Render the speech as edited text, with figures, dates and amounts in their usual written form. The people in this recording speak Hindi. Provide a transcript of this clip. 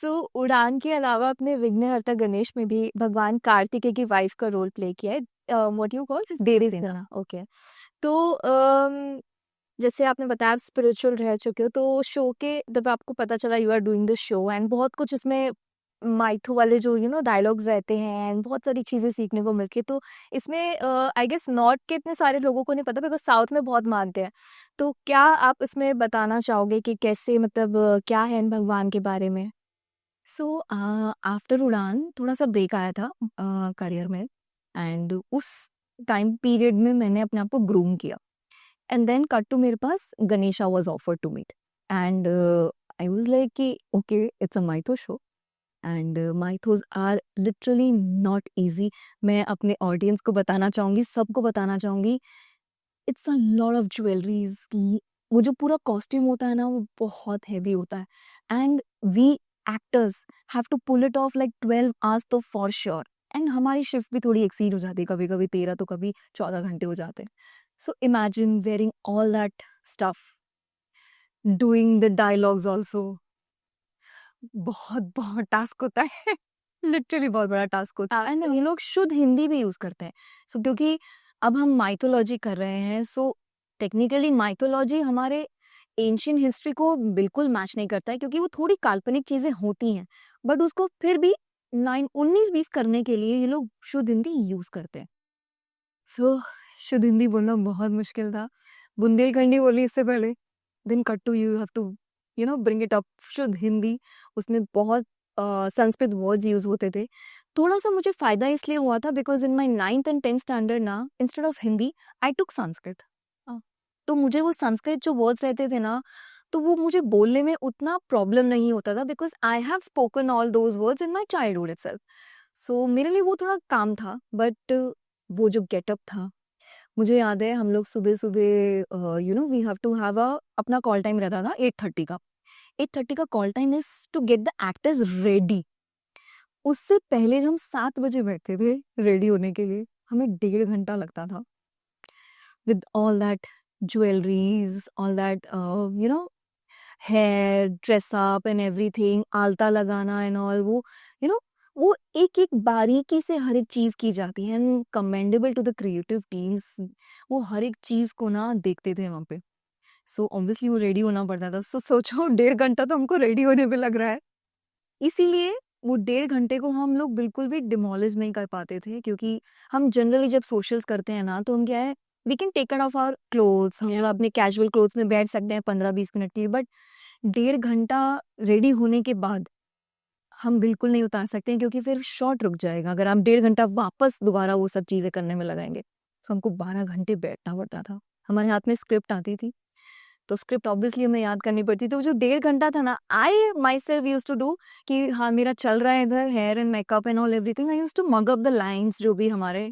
सो उड़ान के अलावा आपने विघ्नहर्ता गणेश में भी भगवान कार्तिकेय की वाइफ का रोल प्ले किया है। व्हाट यू कॉल देवी सेना। ओके। तो जैसे आपने बताया आप स्पिरिचुअल रह चुके हो, तो शो के जब आपको पता चला you are doing the show and बहुत कुछ इसमें माइथो वाले जो डायलॉग्स रहते हैं एंड बहुत सारी चीज़ें सीखने को मिलती है, तो इसमें आई गेस नॉर्थ के इतने सारे लोगों को नहीं पता बिकॉज साउथ में बहुत मानते हैं। तो क्या आप इसमें बताना चाहोगे कि कैसे मतलब क्या है इन भगवान के बारे में? सो आफ्टर उड़ान थोड़ा सा ब्रेक आया था करियर में। एंड उस टाइम पीरियड में मैंने अपने आप को ग्रूम किया। एंड देन कट टू मेरे पास Ganesha was offer to meet. And I was like कि okay it's a mytho show and mythos are literally not easy. मैं अपने ऑडियंस को बताना चाहूंगी, सबको बताना चाहूंगी, it's a lot of jewelleries की वो जो पूरा कॉस्ट्यूम होता है ना वो बहुत हैवी होता है। And we actors have to pull it off like 12 hours तो फॉर श्योर। एंड हमारी शिफ्ट भी थोड़ी एक्सीड हो जाती है, कभी कभी 13 तो कभी 14 घंटे हो जाते हैं। So imagine wearing all that stuff, doing the dialogues also, बहुत बहुत टास्क होता है। लिटरली बहुत बड़ा टास्क होता है। एंड हम लोग शुद्ध हिंदी भी यूज करते हैं। सो क्योंकि अब हम माइथोलॉजी कर रहे हैं, सो टेक्निकली माइथोलॉजी हमारे एंशियंट हिस्ट्री को बिल्कुल मैच नहीं करता है, क्योंकि वो थोड़ी काल्पनिक चीजें होती हैं, बट उसको फिर भी 19-20 करने के लिए ये लोग शुद्ध हिंदी यूज करते हैं। सो शुद्ध हिंदी बोलना बहुत मुश्किल था। बुंदेलखंडी बोली इससे पहले, then cut to you have to bring it up शुद्ध हिंदी। उसमें बहुत संस्कृत वर्ड्स यूज होते थे। थोड़ा सा मुझे फायदा इसलिए हुआ था because in my 9th and 10th standard ना, इंस्टेड ऑफ हिंदी आई टुक संस्कृत। तो मुझे वो संस्कृत जो वर्ड्स रहते थे ना, तो वो मुझे बोलने में उतना प्रॉब्लम नहीं होता था because I have spoken all those words in my childhood itself. So मेरे लिए वो थोड़ा काम था। बट वो जो गेटअप था, मुझे याद है हम लोग सुबह सुबह we have to have a अपना कॉल टाइम रहता था 8:30 का। 8:30 का call time is to get the actors ready. उससे पहले जब हम 7 बजे बैठते थे रेडी होने के लिए, हमें 1.5 घंटा लगता था with all that jewelleries, all that hair dress up and everything, आलता लगाना एंड ऑल। वो यू नो वो एक एक बारीकी से हर एक चीज की जाती है। And commendable to the creative teams, वो हर एक चीज को ना देखते थे वहां पे। सो ऑब्वियसली वो रेडी होना पड़ता था। सो सोचो 1.5 घंटा तो हमको रेडी होने में लग रहा है। इसीलिए वो 1.5 घंटे को हम लोग बिल्कुल भी डिमोलिश नहीं कर पाते थे, क्योंकि हम जनरली जब सोशल्स करते हैं ना, तो हम क्या है, we can take out of our clothes, हम अपने कैजुअल क्लोथ्स में बैठ सकते हैं 15-20 मिनट के लिए। बट 1.5 घंटा रेडी होने के बाद हम बिल्कुल नहीं उतार सकते हैं, क्योंकि फिर शॉट रुक जाएगा अगर हम 1.5 घंटा वापस दोबारा वो सब चीजें करने में लगाएंगे। तो हमको 12 घंटे बैठना पड़ता था। हमारे हाथ में स्क्रिप्ट आती थी, तो स्क्रिप्ट ऑब्वियसली हमें याद करनी पड़ती। तो जो 1.5 घंटा था ना, I myself use to do कि हाँ मेरा चल रहा है इधर hair and makeup and all everything, I use to mug up the lines जो भी हमारे